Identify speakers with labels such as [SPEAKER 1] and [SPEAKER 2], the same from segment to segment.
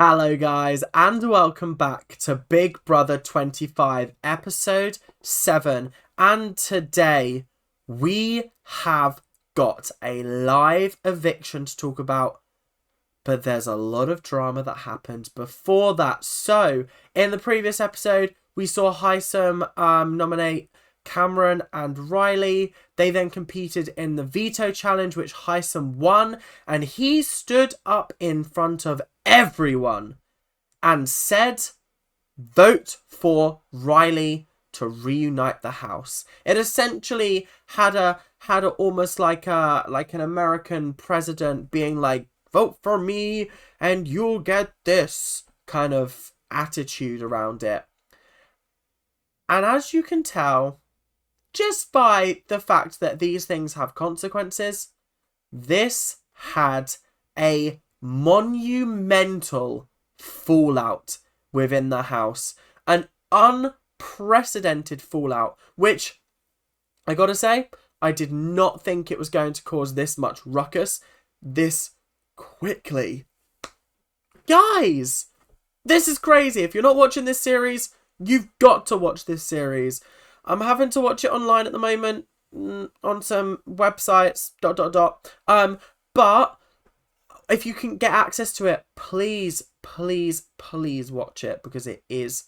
[SPEAKER 1] Hello guys and welcome back to Big Brother 25 episode 7, and today we have got a live eviction to talk about, but there's a lot of drama that happened before that. So in the previous episode we saw Hisam nominate Cameron and Riley. They then competed in the veto challenge, which Hisam won, and he stood up in front of everyone and said, vote for Riley to reunite the house. It essentially had a almost like an American president being like, vote for me and you'll get this kind of attitude around it. And as you can tell, just by the fact that these things have consequences, this had a monumental fallout within the house. An unprecedented fallout, which, I gotta say, I did not think it was going to cause this much ruckus this quickly. Guys, this is crazy. If you're not watching this series, you've got to watch this series. I'm having to watch it online at the moment on some websites, but if you can get access to it, please watch it, because it is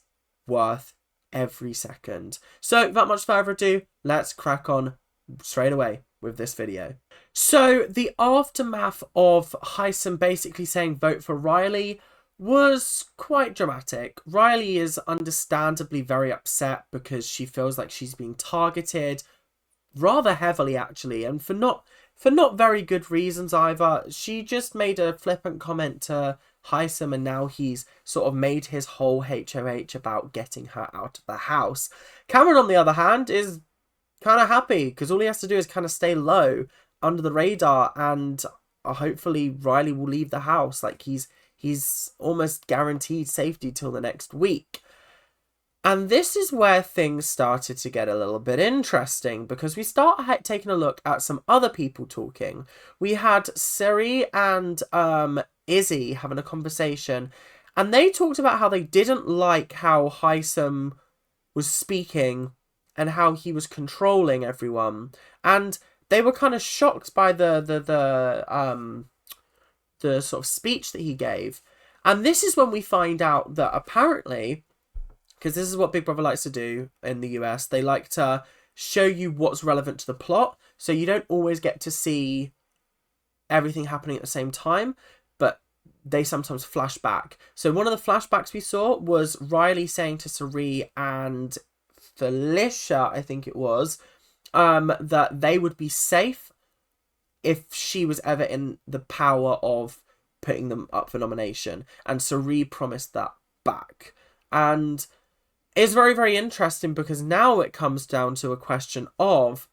[SPEAKER 1] worth every second. So without much further ado, let's crack on straight away with this video. So the aftermath of Hisam basically saying vote for Riley was quite dramatic. Riley is understandably very upset because she feels like she's being targeted rather heavily, actually, and for not very good reasons either. She just made a flippant comment to Hisam, and now he's sort of made his whole HOH about getting her out of the house. Cameron, on the other hand, is kind of happy because all he has to do is kind of stay low under the radar, and hopefully Riley will leave the house. Like, he's almost guaranteed safety till the next week. And this is where things started to get a little bit interesting, because we start taking a look at some other people talking. We had Siri and Izzy having a conversation, and they talked about how they didn't like how Hisam was speaking and how he was controlling everyone. And they were kind of shocked by the sort of speech that he gave. And this is when we find out that apparently, because this is what Big Brother likes to do in the US, they like to show you what's relevant to the plot, so you don't always get to see everything happening at the same time, but they sometimes flash back. So one of the flashbacks we saw was Riley saying to Sari and Felicia, I think it was, that they would be safe if she was ever in the power of putting them up for nomination. And Sari promised that back. And it's very, very interesting, because now it comes down to a question of,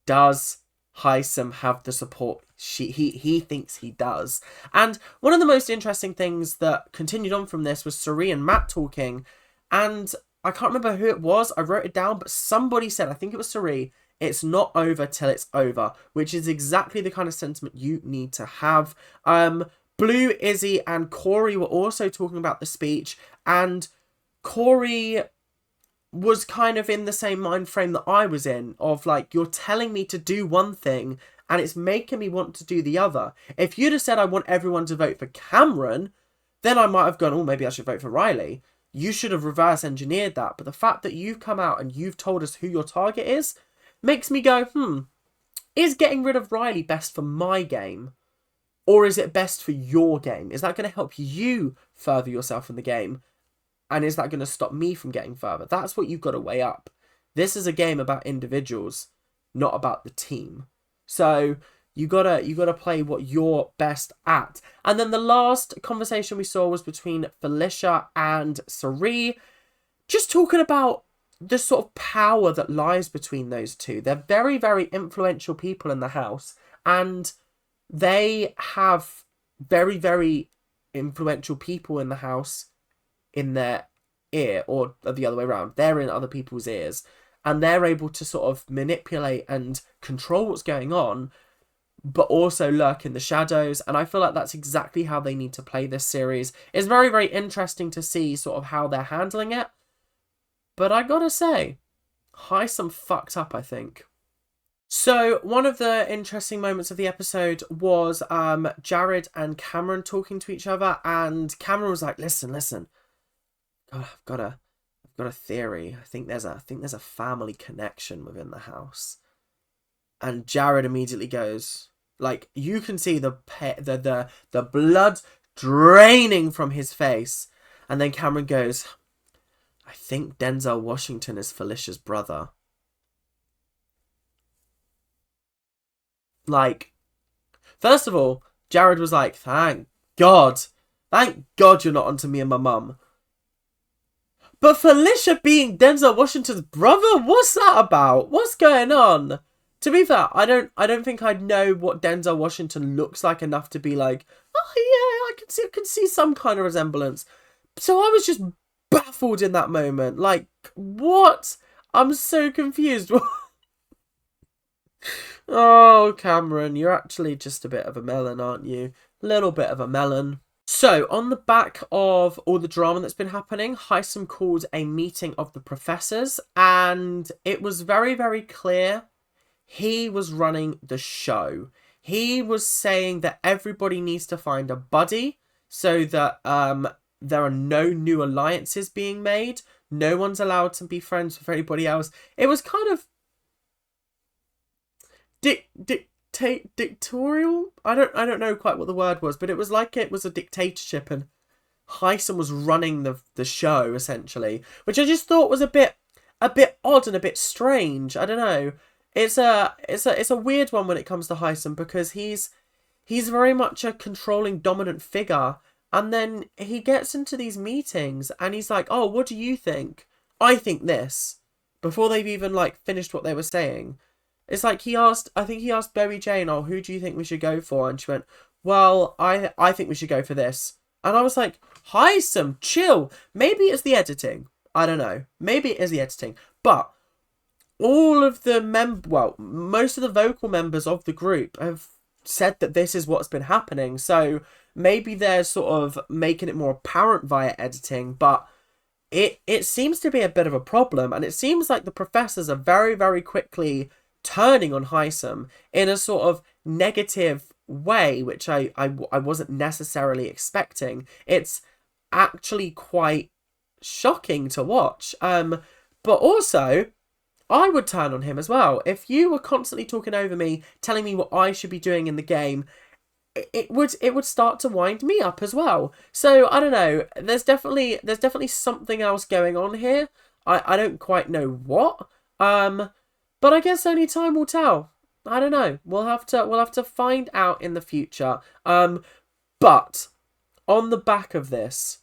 [SPEAKER 1] does Hisam have the support he thinks he does? And one of the most interesting things that continued on from this was Sari and Matt talking. And I can't remember who it was. I wrote it down, but somebody said, I think it was Sari, it's not over till it's over, which is exactly the kind of sentiment you need to have. Blue, Izzy, and Corey were also talking about the speech, and Corey was kind of in the same mind frame that I was in, of like, you're telling me to do one thing and it's making me want to do the other. If you'd have said I want everyone to vote for Cameron, then I might have gone, oh, maybe I should vote for Riley. You should have reverse engineered that. But the fact that you've come out and you've told us who your target is makes me go, is getting rid of Riley best for my game? Or is it best for your game? Is that going to help you further yourself in the game? And is that going to stop me from getting further? That's what you've got to weigh up. This is a game about individuals, not about the team. So you gotta play what you're best at. And then the last conversation we saw was between Felicia and Sari, just talking about the sort of power that lies between those two. They're very, very influential people in the house, and they have very, very influential people in the house in their ear, or the other way around. They're in other people's ears, and they're able to sort of manipulate and control what's going on but also lurk in the shadows. And I feel like that's exactly how they need to play this series. It's very, very interesting to see sort of how they're handling it. But I gotta say, Hisam fucked up, I think. So one of the interesting moments of the episode was Jared and Cameron talking to each other, and Cameron was like, listen, God, I've got a theory. I think there's a family connection within the house. And Jared immediately goes, like, you can see the blood draining from his face. And then Cameron goes, I think Denzel Washington is Felicia's brother. Like, first of all, Jared was like, thank God you're not onto me and my mum. But Felicia being Denzel Washington's brother, what's that about? What's going on? To be fair, I don't think I know what Denzel Washington looks like enough to be like, oh yeah, I can see some kind of resemblance. So I was just baffled in that moment. Like, what? I'm so confused. Oh, Cameron, you're actually just a bit of a melon, aren't you? Little bit of a melon. So, on the back of all the drama that's been happening, Hisam called a meeting of the professors, and it was very, very clear he was running the show. He was saying that everybody needs to find a buddy so that there are no new alliances being made. No one's allowed to be friends with anybody else. It was kind of dictatorial. I don't know quite what the word was, but it was like it was a dictatorship, and Hisam was running the show essentially, which I just thought was a bit odd and a bit strange. I don't know. It's a weird one when it comes to Hisam, because he's very much a controlling, dominant figure, and then he gets into these meetings and he's like, "Oh, what do you think? I think this," before they've even like finished what they were saying. It's like I think he asked Berry Jane, "Oh, who do you think we should go for?" And she went, "Well, I think we should go for this." And I was like, Hisam, chill. Maybe it's the editing. I don't know. Maybe it is the editing. But all of the most of the vocal members of the group have said that this is what's been happening. So maybe they're sort of making it more apparent via editing, but it seems to be a bit of a problem. And it seems like the professors are very, very quickly turning on Hisam in a sort of negative way, which I wasn't necessarily expecting. It's actually quite shocking to watch. But also, I would turn on him as well. If you were constantly talking over me, telling me what I should be doing in the game, it would start to wind me up as well. So I don't know. There's definitely something else going on here. I don't quite know what. But I guess only time will tell. I don't know. We'll have to find out in the future. But on the back of this,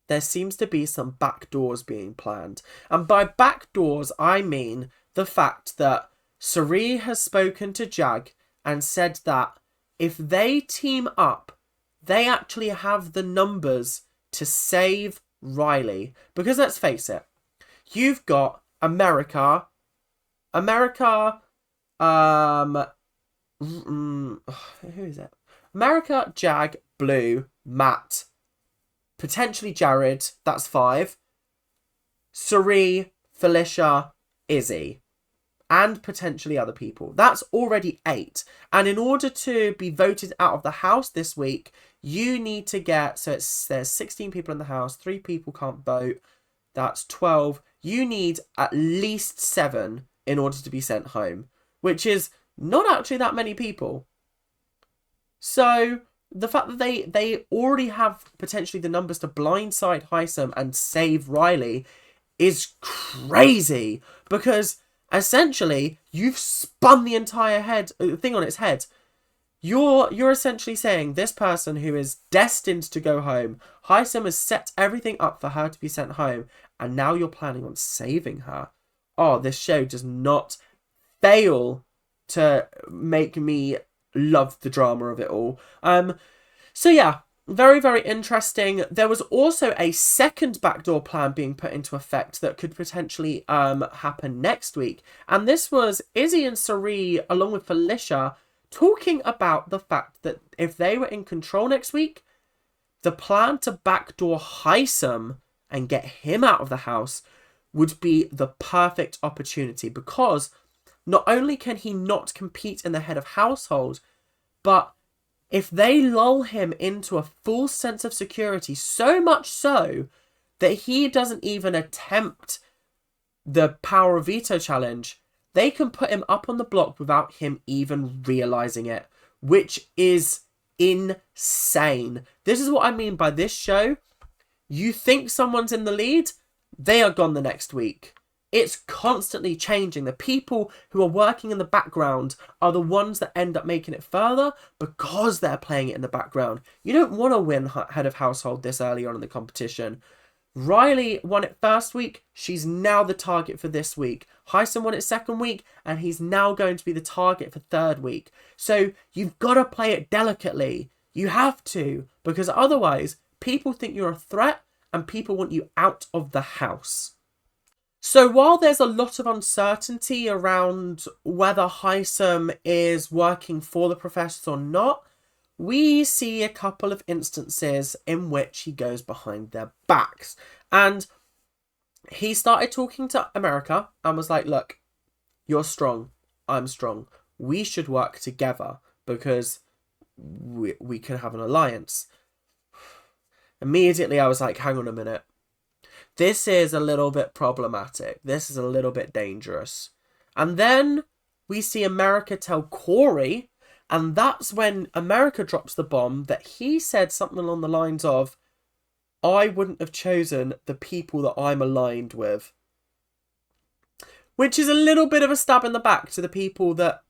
[SPEAKER 1] there seems to be some backdoors being planned. And by backdoors, I mean the fact that Sari has spoken to Jag and said that if they team up, they actually have the numbers to save Riley. Because let's face it, you've got America, who is it? America, Jag, Blue, Matt, potentially Jared, that's 5. Sari, Felicia, Izzy, and potentially other people. That's already 8. And in order to be voted out of the house this week, you need to get, there's 16 people in the house, 3 people can't vote, that's 12. You need at least 7 in order to be sent home, which is not actually that many people. So the fact that they already have potentially the numbers to blindside Hisam and save Riley is crazy, because essentially you've spun the entire thing on its head. You're essentially saying this person who is destined to go home, Hisam has set everything up for her to be sent home, and now you're planning on saving her. Oh, this show does not fail to make me love the drama of it all. So yeah, very, very interesting. There was also a second backdoor plan being put into effect that could potentially happen next week. And this was Izzy and Sari, along with Felicia, talking about the fact that if they were in control next week, the plan to backdoor Heisem and get him out of the house would be the perfect opportunity, because not only can he not compete in the head of household, but if they lull him into a full sense of security, so much so that he doesn't even attempt the power of veto challenge, they can put him up on the block without him even realizing it, which is insane. This is what I mean by this show. You think someone's in the lead, they are gone the next week. It's constantly changing. The people who are working in the background are the ones that end up making it further because they're playing it in the background. You don't want to win head of household this early on in the competition. Riley won it first week. She's now the target for this week. Heisem won it second week, and he's now going to be the target for third week. So you've got to play it delicately. You have to, because otherwise people think you're a threat and people want you out of the house. So while there's a lot of uncertainty around whether Heisem is working for the professors or not, we see a couple of instances in which he goes behind their backs. And he started talking to America and was like, look, you're strong, I'm strong. We should work together because we can have an alliance. Immediately I was like, hang on a minute. This is a little bit problematic. This is a little bit dangerous. And then we see America tell Corey, and that's when America drops the bomb that he said something along the lines of, I wouldn't have chosen the people that I'm aligned with. Which is a little bit of a stab in the back to the people that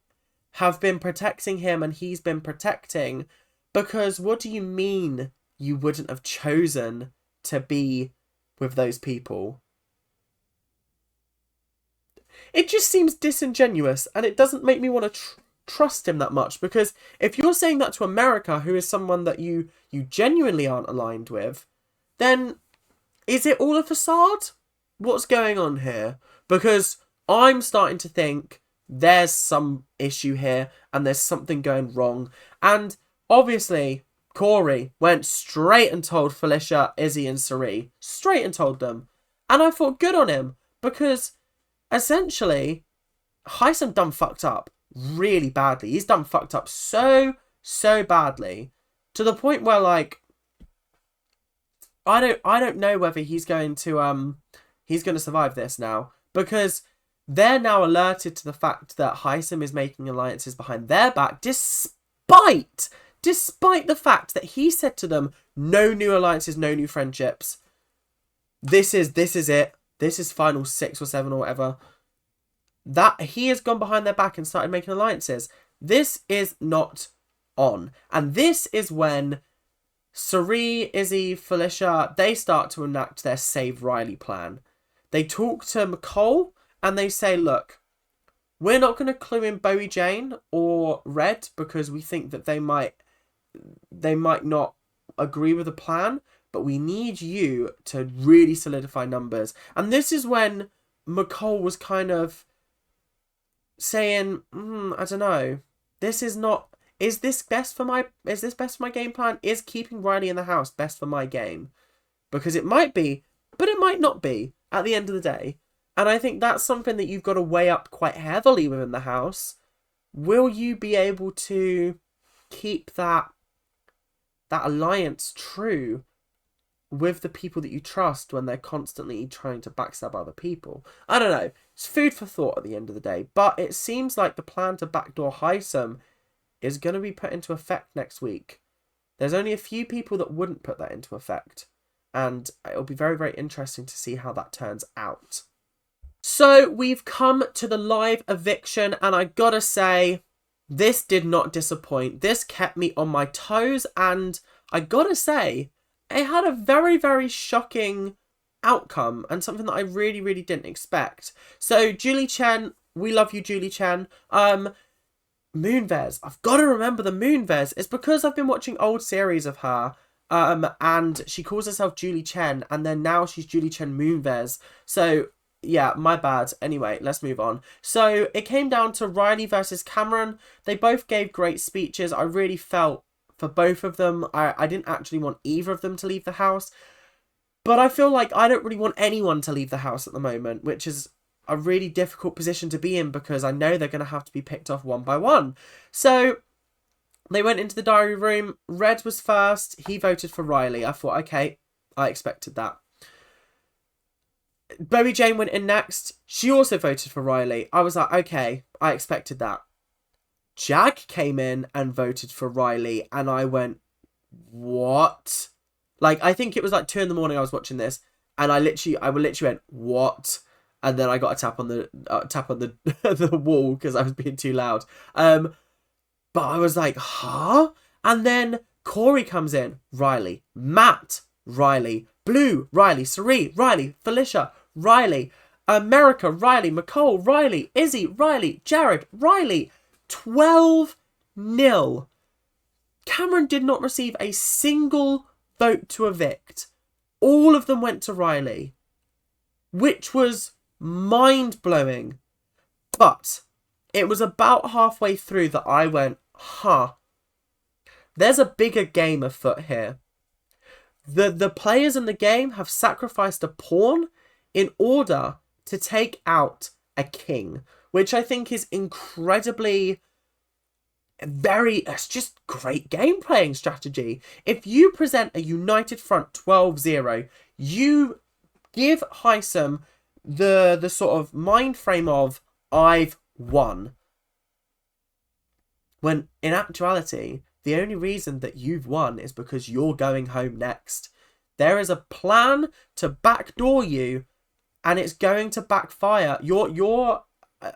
[SPEAKER 1] have been protecting him and he's been protecting. Because what do you mean you wouldn't have chosen to be with those people? It just seems disingenuous, and it doesn't make me want to trust him that much, because if you're saying that to America, who is someone that you genuinely aren't aligned with, then is it all a facade? What's going on here? Because I'm starting to think there's some issue here and there's something going wrong. And obviously Corey went straight and told Felicia, Izzy and Sari. Straight and told them. And I thought good on him, because essentially Heisem done fucked up really badly. He's done fucked up so badly to the point where, like, I don't know whether he's going to survive this now, because they're now alerted to the fact that Heisem is making alliances behind their back, despite the fact that he said to them, no new alliances, no new friendships. This is it. This is final 6 or 7 or whatever. That he has gone behind their back and started making alliances. This is not on. And this is when Sari, Izzy, Felicia, they start to enact their Save Riley plan. They talk to McCall and they say, look, we're not going to clue in Bowie Jane or Red because we think that they might not agree with the plan, but we need you to really solidify numbers. And this is when McCall was kind of saying, I don't know, is this best for my game plan? Is keeping Riley in the house best for my game? Because it might be, but it might not be at the end of the day. And I think that's something that you've got to weigh up quite heavily within the house. Will you be able to keep that alliance true with the people that you trust when they're constantly trying to backstab other people? I don't know. It's food for thought at the end of the day. But it seems like the plan to backdoor Heisem is going to be put into effect next week. There's only a few people that wouldn't put that into effect. And it'll be very, very interesting to see how that turns out. So we've come to the live eviction, and I gotta say, this did not disappoint. This kept me on my toes, and I gotta say, it had a very, very shocking outcome and something that I really, really didn't expect. So Julie Chen, we love you, Julie Chen. Moonves, I've got to remember the Moonves. It's because I've been watching old series of her, and she calls herself Julie Chen, and then now she's Julie Chen Moonves. So Yeah, my bad. Anyway, let's move on. So it came down to Riley versus Cameron. They both gave great speeches. I really felt for both of them. I didn't actually want either of them to leave the house. But I feel like I don't really want anyone to leave the house at the moment, which is a really difficult position to be in because I know they're going to have to be picked off one by one. So they went into the diary room. Red was first. He voted for Riley. I thought, okay, I expected that. Bowie Jane went in next. She also voted for Riley. I was like, okay, I expected that. Jag came in and voted for Riley, and I went, what? Like, I think it was like 2 in the morning I was watching this, and I literally went, what? And then I got a tap on the the wall because I was being too loud. But I was like, huh? And then Corey comes in. Riley. Matt. Riley. Blue. Riley. Cerie. Riley. Felicia. Riley. America. Riley. McCall. Riley. Izzy. Riley. Jared. Riley. 12-0. Cameron did not receive a single vote to evict. All of them went to Riley, which was mind-blowing. But it was about halfway through that I went, huh, there's a bigger game afoot here. The players in the game have sacrificed a pawn in order to take out a king, which I think is incredibly it's just great game playing strategy. If you present a united front 12-0, you give Heisem the sort of mind frame of, I've won. When in actuality, the only reason that you've won is because you're going home next. There is a plan to backdoor you, and it's going to backfire. Your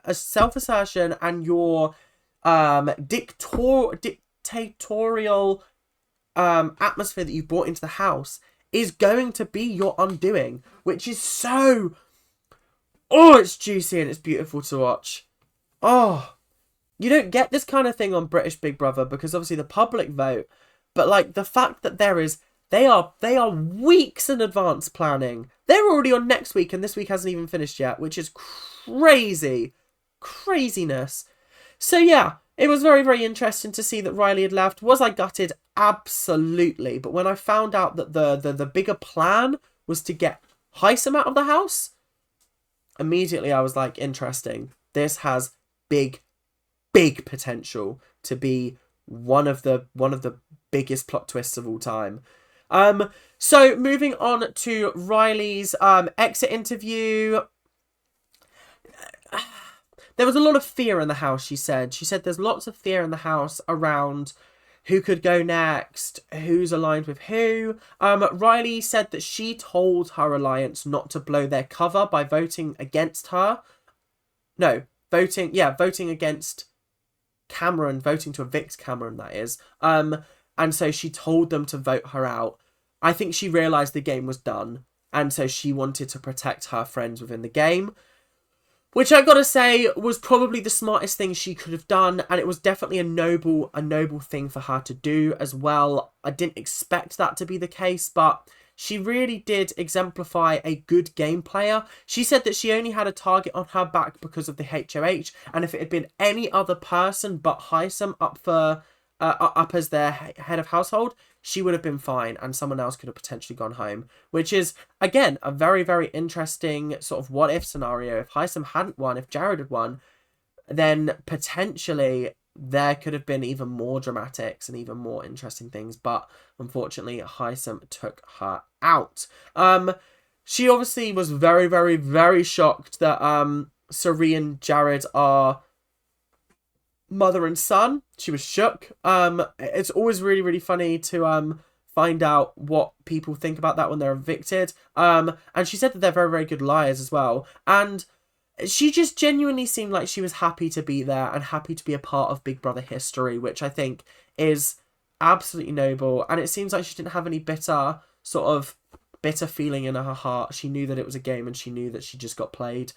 [SPEAKER 1] self-assertion and your dictatorial atmosphere that you brought into the house is going to be your undoing, which is so, it's juicy and it's beautiful to watch. You don't get this kind of thing on British Big Brother because obviously the public vote, but like the fact that they are weeks in advance planning. They're already on next week and this week hasn't even finished yet, which is craziness. So yeah, it was very, very interesting to see that Riley had left. Was I gutted? Absolutely. But when I found out that the bigger plan was to get Heisem out of the house, immediately I was like, interesting. This has big potential to be one of the biggest plot twists of all time. So moving on to Riley's exit interview. There was a lot of fear in the house, she said. She said there's lots of fear in the house around who could go next, who's aligned with who. Riley said that she told her alliance not to blow their cover by voting against her. No, voting against Cameron, voting to evict Cameron, that is. And so she told them to vote her out. I think she realised the game was done, and so she wanted to protect her friends within the game. Which I gotta say was probably the smartest thing she could have done, and it was definitely a noble thing for her to do as well. I didn't expect that to be the case, but she really did exemplify a good game player. She said that she only had a target on her back because of the HOH, and if it had been any other person but Heisem up as their head of household, she would have been fine and someone else could have potentially gone home, which is, again, a very, very interesting sort of what-if scenario. If Heisem hadn't won, if Jared had won, then potentially there could have been even more dramatics and even more interesting things, but unfortunately Heisem took her out. She obviously was very, very, very shocked that Cerie and Jared are mother and son. She was shook. It's always really, really funny to find out what people think about that when they're evicted. And she said that they're very, very good liars as well. And she just genuinely seemed like she was happy to be there and happy to be a part of Big Brother history, which I think is absolutely noble. And it seems like she didn't have any bitter feeling in her heart. She knew that it was a game and she knew that she just got played.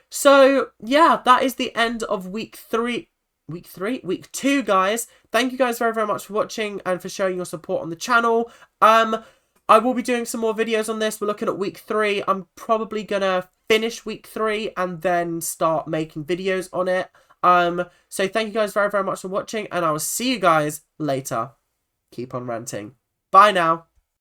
[SPEAKER 1] So yeah, that is the end of week 2, guys. Thank you guys very, very much for watching and for showing your support on the channel. I will be doing some more videos on this. We're looking at week 3. I'm probably gonna finish week 3 and then start making videos on it. So thank you guys very, very much for watching, and I will see you guys later. Keep on ranting. Bye now.